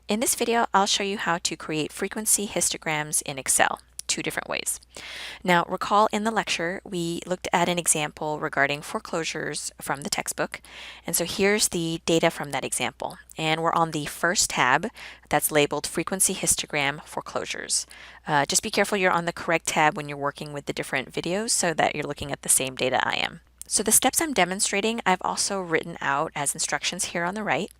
In this video, I'll show you how to create frequency histograms in Excel, two different ways. Now, recall in the lecture, we looked at an example regarding foreclosures from the textbook. And so here's the data from that example. And we're on the first tab that's labeled Frequency Histogram Foreclosures. Just be careful you're on the correct tab when you're working with the different videos so that you're looking at the same data I am. So the steps I'm demonstrating, I've also written out as instructions here on the right.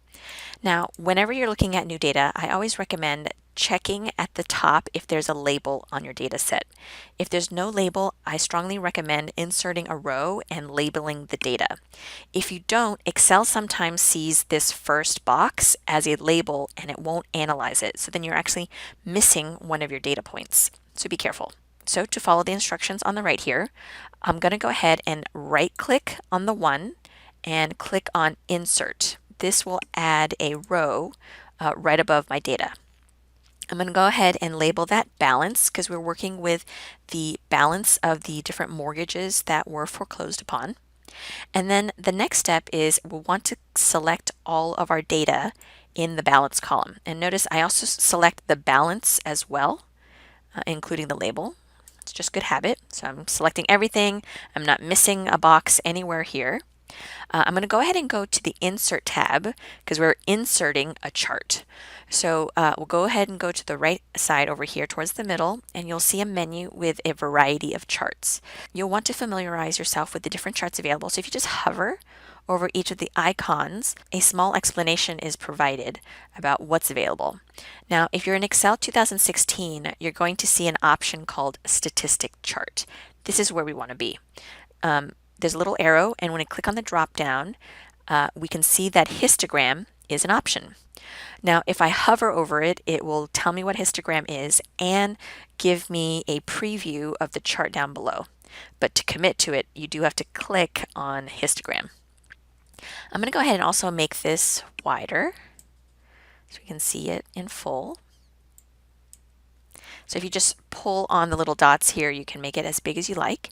Now, whenever you're looking at new data, I always recommend checking at the top if there's a label on your data set. If there's no label, I strongly recommend inserting a row and labeling the data. If you don't, Excel sometimes sees this first box as a label and it won't analyze it. So then you're actually missing one of your data points. So be careful. So to follow the instructions on the right here, I'm going to go ahead and right click on the one and click on Insert. This will add a row right above my data. I'm going to go ahead and label that balance because we're working with the balance of the different mortgages that were foreclosed upon. And then the next step is we'll want to select all of our data in the balance column. And notice I also select the balance as well, including the label. It's just good habit. So I'm selecting everything. I'm not missing a box anywhere here. I'm going to go ahead and go to the Insert tab because we're inserting a chart. So we'll go ahead and go to the right side over here towards the middle, and you'll see a menu with a variety of charts. You'll want to familiarize yourself with the different charts available. So if you just hover over each of the icons, a small explanation is provided about what's available. Now, if you're in Excel 2016, you're going to see an option called Statistic Chart. This is where we want to be. There's a little arrow, and when I click on the drop down, we can see that histogram is an option. Now, if I hover over it, it will tell me what histogram is and give me a preview of the chart down below. But to commit to it, you do have to click on histogram. I'm going to go ahead and also make this wider so we can see it in full. So if you just pull on the little dots here, you can make it as big as you like.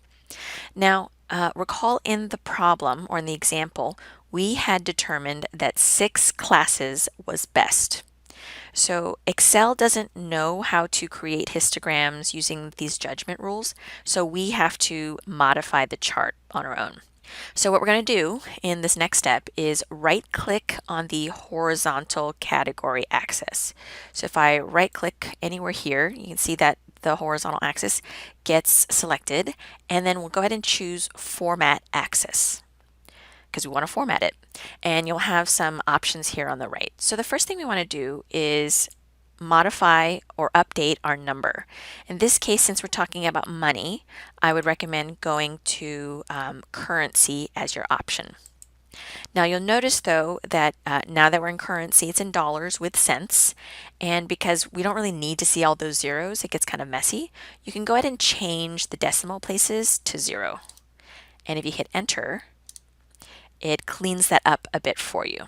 Now, recall in the problem or in the example, we had determined that 6 classes was best. So Excel doesn't know how to create histograms using these judgment rules, so we have to modify the chart on our own. So what we're going to do in this next step is right click on the horizontal category axis. So if I right click anywhere here, you can see that the horizontal axis gets selected, and then we'll go ahead and choose Format Axis because we want to format it. And you'll have some options here on the right. So the first thing we want to do is modify or update our number. In this case, since we're talking about money, I would recommend going to currency as your option. Now you'll notice though that now that we're in currency, it's in dollars with cents, and because we don't really need to see all those zeros, it gets kind of messy. You can go ahead and change the decimal places to 0. And if you hit enter, it cleans that up a bit for you.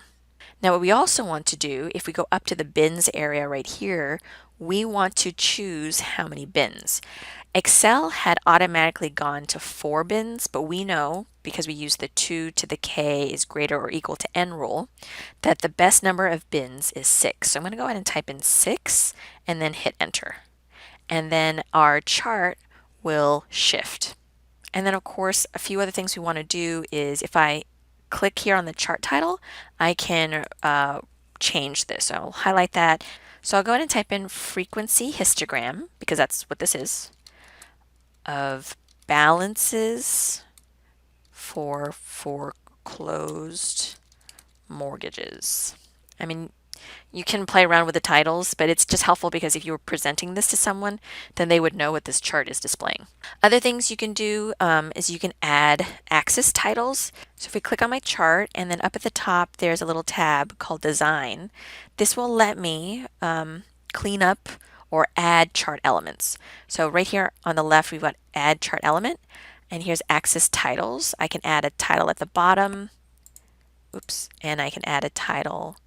Now what we also want to do, if we go up to the bins area right here, we want to choose how many bins. Excel had automatically gone to 4 bins, but we know, because we use the 2 to the k is greater or equal to n rule, that the best number of bins is 6. So I'm going to go ahead and type in 6 and then hit enter. And then our chart will shift. And then of course, a few other things we want to do is if I click here on the chart title, I can change this. So I'll highlight that. So I'll go ahead and type in frequency histogram, because that's what this is, of balances for foreclosed mortgages. I mean, you can play around with the titles, but it's just helpful because if you were presenting this to someone, then they would know what this chart is displaying. Other things you can do is you can add axis titles. So if we click on my chart and then up at the top, there's a little tab called Design. This will let me clean up or add chart elements. So right here on the left, we've got Add Chart Element, and here's Axis Titles. I can add a title at the bottom. Oops, and I can add a title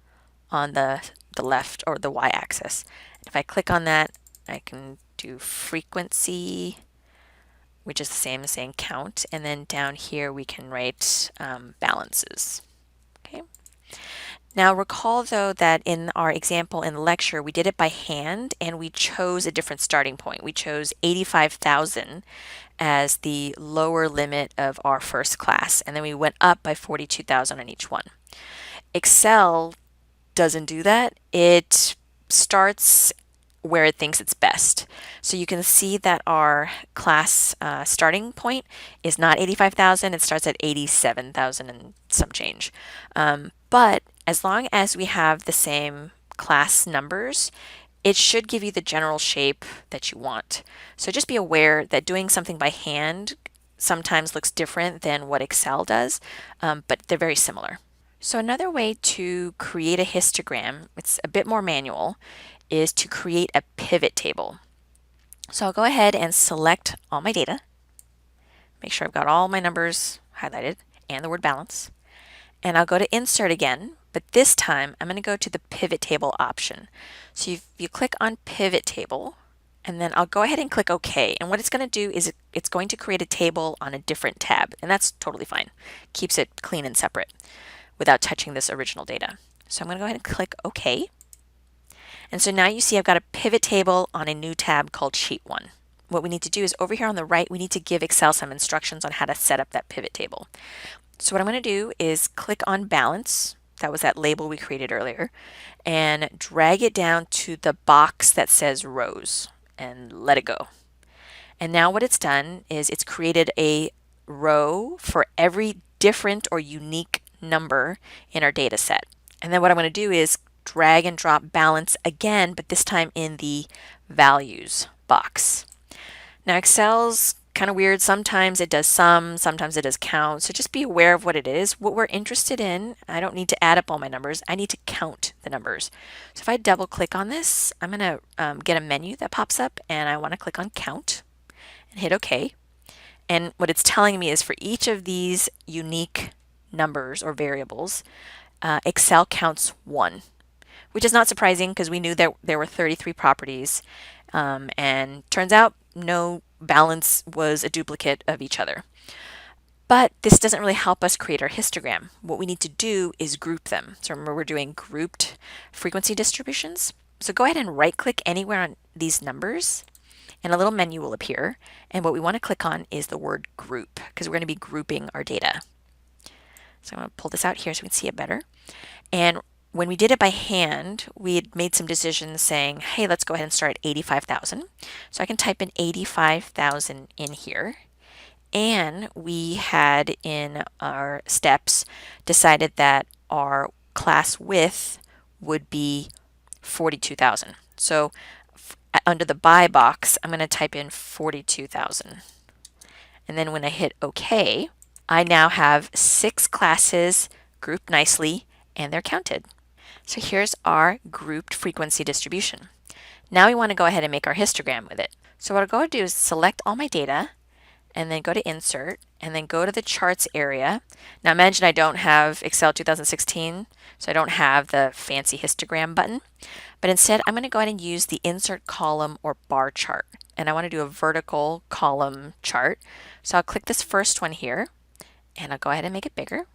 on the left or the y-axis. If I click on that, I can do frequency, which is the same as saying count, and then down here we can write balances. Okay. Now recall though that in our example in the lecture, we did it by hand and we chose a different starting point. We chose 85,000 as the lower limit of our first class, and then we went up by 42,000 on each one. Excel doesn't do that. It starts where it thinks it's best. So you can see that our class starting point is not 85,000, it starts at 87,000 and some change. But as long as we have the same class numbers, it should give you the general shape that you want. So just be aware that doing something by hand sometimes looks different than what Excel does, but they're very similar. So another way to create a histogram, it's a bit more manual, is to create a pivot table. So I'll go ahead and select all my data, make sure I've got all my numbers highlighted and the word balance, and I'll go to insert again, but this time I'm going to go to the pivot table option. So you click on pivot table, and then I'll go ahead and click OK. And what it's going to do is it's going to create a table on a different tab, and that's totally fine. Keeps it clean and separate without touching this original data. So I'm going to go ahead and click OK. And so now you see I've got a pivot table on a new tab called Sheet 1. What we need to do is over here on the right, we need to give Excel some instructions on how to set up that pivot table. So what I'm going to do is click on balance, that was that label we created earlier, and drag it down to the box that says rows and let it go. And now what it's done is it's created a row for every different or unique number in our data set. And then what I'm going to do is drag and drop balance again, but this time in the values box. Now Excel's kind of weird. Sometimes it does sum, sometimes it does count. So just be aware of what it is. What we're interested in, I don't need to add up all my numbers. I need to count the numbers. So if I double click on this, I'm going to get a menu that pops up, and I want to click on count and hit OK. And what it's telling me is for each of these unique numbers or variables, Excel counts 1. Which is not surprising because we knew that there were 33 properties, and turns out no balance was a duplicate of each other. But this doesn't really help us create our histogram. What we need to do is group them. So remember, we're doing grouped frequency distributions. So go ahead and right click anywhere on these numbers and a little menu will appear. And what we want to click on is the word group because we're going to be grouping our data. So I'm going to pull this out here so we can see it better. And when we did it by hand, we had made some decisions saying, hey, let's go ahead and start at 85,000. So I can type in 85,000 in here. And we had in our steps decided that our class width would be 42,000. So under the by box, I'm going to type in 42,000. And then when I hit OK, I now have 6 classes grouped nicely and they're counted. So here's our grouped frequency distribution. Now we want to go ahead and make our histogram with it. So what I'll go do is select all my data and then go to insert and then go to the charts area. Now imagine I don't have Excel 2016, so I don't have the fancy histogram button, but instead I'm going to go ahead and use the insert column or bar chart. And I want to do a vertical column chart. So I'll click this first one here and I'll go ahead and make it bigger.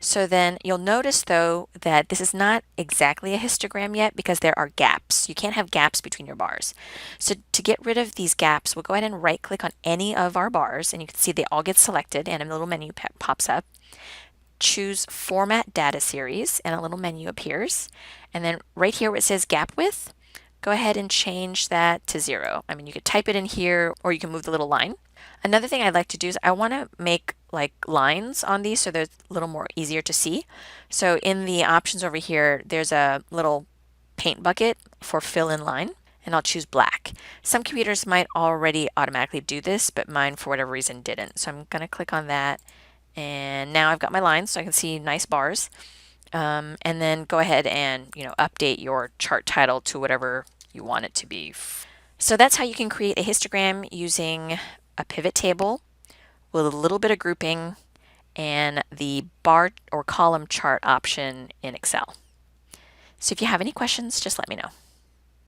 So then you'll notice though that this is not exactly a histogram yet because there are gaps. You can't have gaps between your bars. So to get rid of these gaps, we'll go ahead and right click on any of our bars and you can see they all get selected and a little menu pops up. Choose Format Data Series and a little menu appears. And then right here where it says gap width, go ahead and change that to 0. I mean, you could type it in here or you can move the little line. Another thing I'd like to do is I want to make like lines on these so they're a little more easier to see. So in the options over here, there's a little paint bucket for fill in line and I'll choose black. Some computers might already automatically do this, but mine for whatever reason didn't. So I'm going to click on that and now I've got my lines so I can see nice bars. And then go ahead and update your chart title to whatever you want it to be. So that's how you can create a histogram using a pivot table with a little bit of grouping and the bar or column chart option in Excel. So if you have any questions, just let me know.